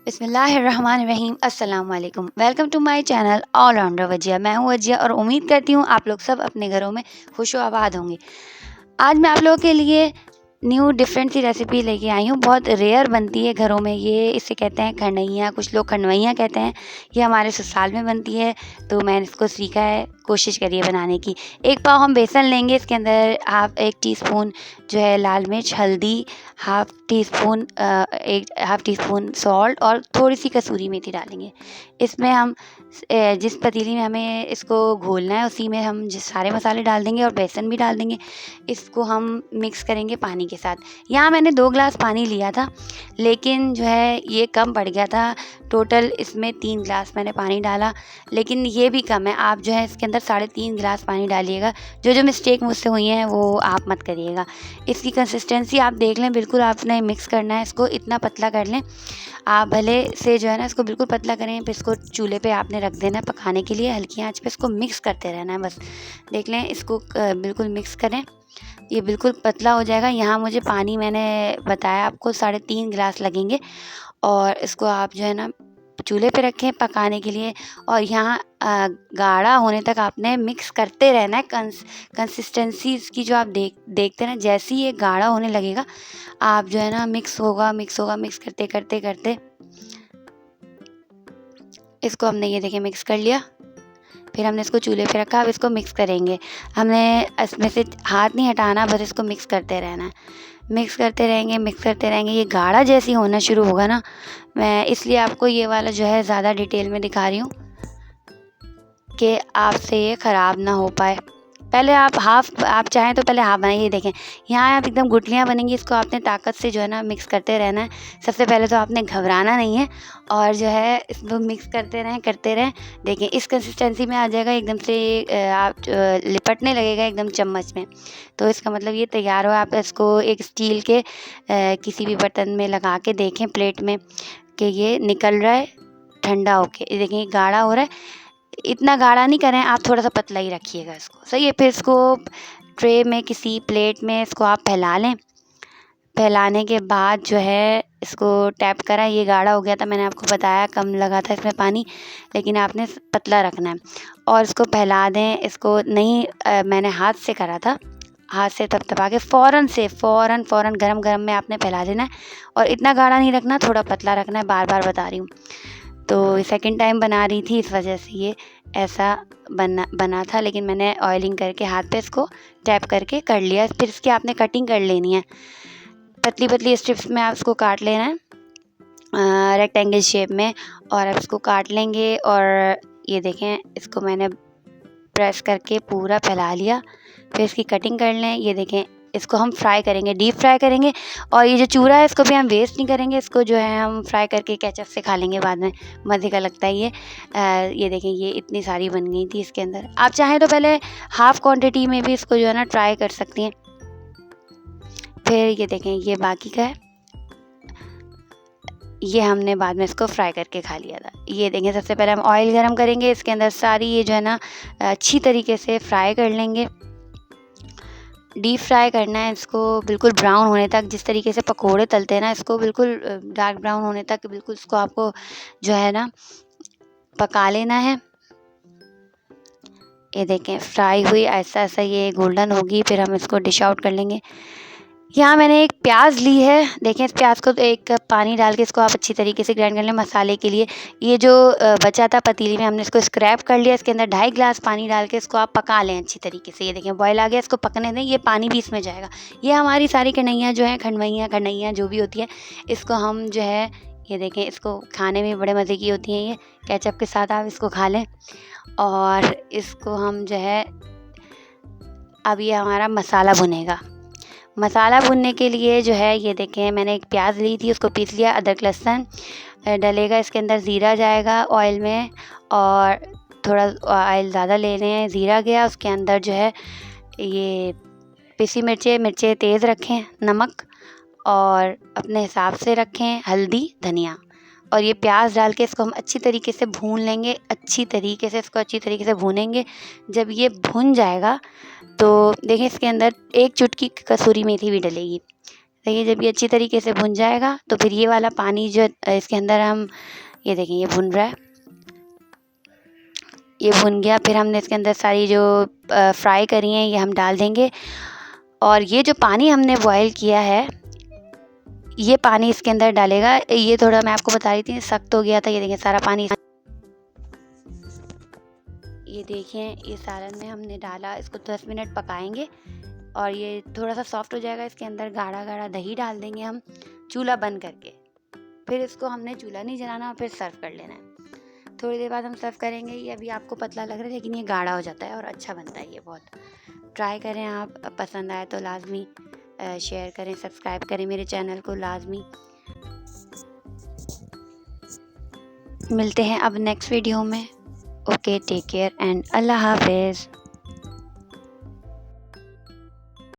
बिस्मिल्लाहिर्रहमानिर्रहीम। अस्सलाम वालेकुम। Welcome to my channel all rounder Wajia. मैं हूँ वजिया और उम्मीद करती हूँ आप लोग सब अपने घरों में खुश आबाद होंगे। आज मैं आप लोगों के लिए न्यू डिफरेंट सी रेसिपी लेके आई हूँ। बहुत रेयर बनती है घरों में ये। इसे कहते हैं खंडइयाँ, कुछ लोग खंडवइयाँ कहते हैं। ये हमारे ससुराल में बनती है तो मैंने इसको सीखा है, कोशिश करी है बनाने की। एक पाव हम बेसन लेंगे, इसके अंदर एक टीस्पून जो है लाल मिर्च, हल्दी, एक हाफ़ टी स्पून सॉल्ट और थोड़ी सी कसूरी मेथी डालेंगे। इसमें हम जिस पतीली में हमें इसको घोलना है उसी में हम सारे मसाले डाल देंगे और बेसन भी डाल देंगे। इसको हम मिक्स करेंगे पानी के साथ। यहाँ मैंने 2 गिलास पानी लिया था, लेकिन जो है ये कम पड़ गया था। टोटल इसमें 3 गिलास मैंने पानी डाला, लेकिन ये भी कम है। आप जो है इसके अंदर 3.5 गिलास पानी डालिएगा। जो मिस्टेक मुझसे हुई है वो आप मत करिएगा। इसकी कंसिस्टेंसी आप देख लें, बिल्कुल आपने मिक्स करना है इसको, इतना पतला कर लें। आप भले से जो है ना इसको बिल्कुल पतला करें, फिर इसको चूल्हे पे आपने रख देना है पकाने के लिए। हल्की आंच पे इसको मिक्स करते रहना है बस। देख लें, इसको बिल्कुल मिक्स करें, ये बिल्कुल पतला हो जाएगा। यहाँ मुझे पानी मैंने बताया आपको 3.5 गिलास लगेंगे और इसको आप जो है ना चूल्हे पे रखें पकाने के लिए। और यहाँ गाढ़ा होने तक आपने मिक्स करते रहना है। कंसिस्टेंसी इसकी जो आप देखते ना, जैसे ही ये गाढ़ा होने लगेगा आप जो है ना मिक्स होगा मिक्स करते करते करते इसको हमने ये देखिए मिक्स कर लिया। फिर हमने इसको चूल्हे पे रखा। अब इसको मिक्स करेंगे। हमने इसमें से हाथ नहीं हटाना, बस इसको मिक्स करते रहना है। मिक्स करते रहेंगे। ये गाढ़ा जैसे होना शुरू होगा ना, मैं इसलिए आपको ये वाला जो है ज़्यादा डिटेल में दिखा रही हूँ कि आपसे ये ख़राब ना हो पाए। पहले आप चाहें तो पहले हाफ़ बनाइए। देखें यहाँ आप एकदम गुठलियाँ बनेंगी। इसको आपने ताकत से जो है ना मिक्स करते रहना है। सबसे पहले तो आपने घबराना नहीं है और जो है इसको मिक्स करते रहें। देखें इस कंसिस्टेंसी में आ जाएगा एकदम से। लिपटने लगेगा एकदम चम्मच में, तो इसका मतलब ये तैयार हो। आप इसको एक स्टील के किसी भी बर्तन में लगा के देखें, प्लेट में, कि ये निकल रहा है ठंडा होके। देखें ये गाढ़ा हो रहा है। इतना गाढ़ा नहीं करें आप, थोड़ा सा पतला ही रखिएगा इसको, सही है। फिर इसको ट्रे में, किसी प्लेट में इसको आप फैला लें। फैलाने के बाद जो है इसको टैप करा। ये गाढ़ा हो गया था, मैंने आपको बताया कम लगा था इसमें पानी, लेकिन आपने पतला रखना है। और इसको फैला दें। इसको नहीं मैंने हाथ से करा था, हाथ से थपथपा के फ़ौरन गरम में आपने फैला देना है। और इतना गाढ़ा नहीं रखना, थोड़ा पतला रखना है, बार बार बता रही हूँ। तो सेकंड टाइम बना रही थी, इस वजह से ये ऐसा बना था, लेकिन मैंने ऑयलिंग करके हाथ पे इसको टैप करके कर लिया। फिर इसकी आपने कटिंग कर लेनी है, पतली पतली स्ट्रिप्स में आप इसको काट लेना है रेक्टेंगल शेप में। और अब इसको काट लेंगे और ये देखें इसको मैंने प्रेस करके पूरा फैला लिया। फिर इसकी कटिंग कर लें। ये देखें इसको हम फ्राई करेंगे, डीप फ्राई करेंगे। और ये जो चूरा है इसको भी हम वेस्ट नहीं करेंगे, इसको जो है हम फ्राई करके केचप से खा लेंगे बाद में, मज़े का लगता है ये। ये देखें ये इतनी सारी बन गई थी इसके अंदर। आप चाहें तो पहले हाफ़ क्वांटिटी में भी इसको जो है ना ट्राई कर सकती हैं। फिर ये देखें ये बाकी का है, ये हमने बाद में इसको फ्राई करके खा लिया था। ये देखें सबसे पहले हम ऑयल गरम करेंगे, इसके अंदर सारी ये जो है ना अच्छी तरीके से फ्राई कर लेंगे। डीप फ्राई करना है इसको बिल्कुल ब्राउन होने तक। जिस तरीके से पकोड़े तलते हैं ना, इसको बिल्कुल डार्क ब्राउन होने तक बिल्कुल इसको आपको जो है ना पका लेना है। ये देखें फ्राई हुई, ऐसा ऐसा ये गोल्डन होगी, फिर हम इसको डिश आउट कर लेंगे। यहाँ मैंने एक प्याज ली है। देखें इस प्याज को तो 1 कप पानी डाल के इसको आप अच्छी तरीके से ग्राइंड कर लें मसाले के लिए। ये जो बचा था पतीली में, हमने इसको स्क्रैप कर लिया। इसके अंदर 2.5 गिलास पानी डाल के इसको आप पका लें अच्छी तरीके से। ये देखें बॉयल आ गया, इसको पकने दें, ये पानी भी इसमें जाएगा। ये हमारी सारी कन्हैया जो हैं, खंडवइयाँ जो भी होती है, इसको हम जो है ये देखें इसको खाने में बड़े मज़े की होती हैं। ये केचप के साथ आप इसको खा लें। और इसको हम जो है अब ये हमारा मसाला भुनेगा। मसाला भूनने के लिए जो है ये देखें मैंने एक प्याज ली थी, उसको पीस लिया। अदरक लहसुन डलेगा इसके अंदर, ज़ीरा जाएगा ऑयल में, और थोड़ा ऑयल ज़्यादा ले लें। ज़ीरा गया, उसके अंदर जो है ये पिसी मिर्चें तेज़ रखें, नमक और अपने हिसाब से रखें, हल्दी, धनिया। और ये प्याज डाल के इसको हम अच्छी तरीके से भून लेंगे। अच्छी तरीके से भूनेंगे। जब ये भुन जाएगा तो देखिए इसके अंदर 1 चुटकी कसूरी मेथी भी डलेगी। देखिए जब ये अच्छी तरीके से भुन जाएगा तो फिर ये वाला पानी जो इसके अंदर हम, ये देखें ये भुन रहा है, ये भुन गया। फिर हमने इसके अंदर सारी जो फ्राई करी हैं ये हम डाल देंगे। और ये जो पानी हमने बॉयल किया है ये पानी इसके अंदर डालेगा। ये थोड़ा मैं आपको बता रही थी सख्त हो गया था, ये देखें सारा पानी, ये देखें ये सालन में हमने डाला। इसको 10 मिनट पकाएंगे और ये थोड़ा सा सॉफ्ट हो जाएगा। इसके अंदर गाढ़ा गाढ़ा दही डाल देंगे हम चूल्हा बंद करके। फिर इसको हमने चूल्हा नहीं जलाना और फिर सर्व कर लेना है। थोड़ी देर बाद हम सर्व करेंगे। ये अभी आपको पतला लग रहा है लेकिन ये गाढ़ा हो जाता है और अच्छा बनता है ये बहुत। ट्राई करें आप, पसंद आए तो लाजमी शेयर करें, सब्सक्राइब करें मेरे चैनल को लाजमी। मिलते हैं अब नेक्स्ट वीडियो में। ओके, टेक केयर एंड अल्लाह हाफिज़।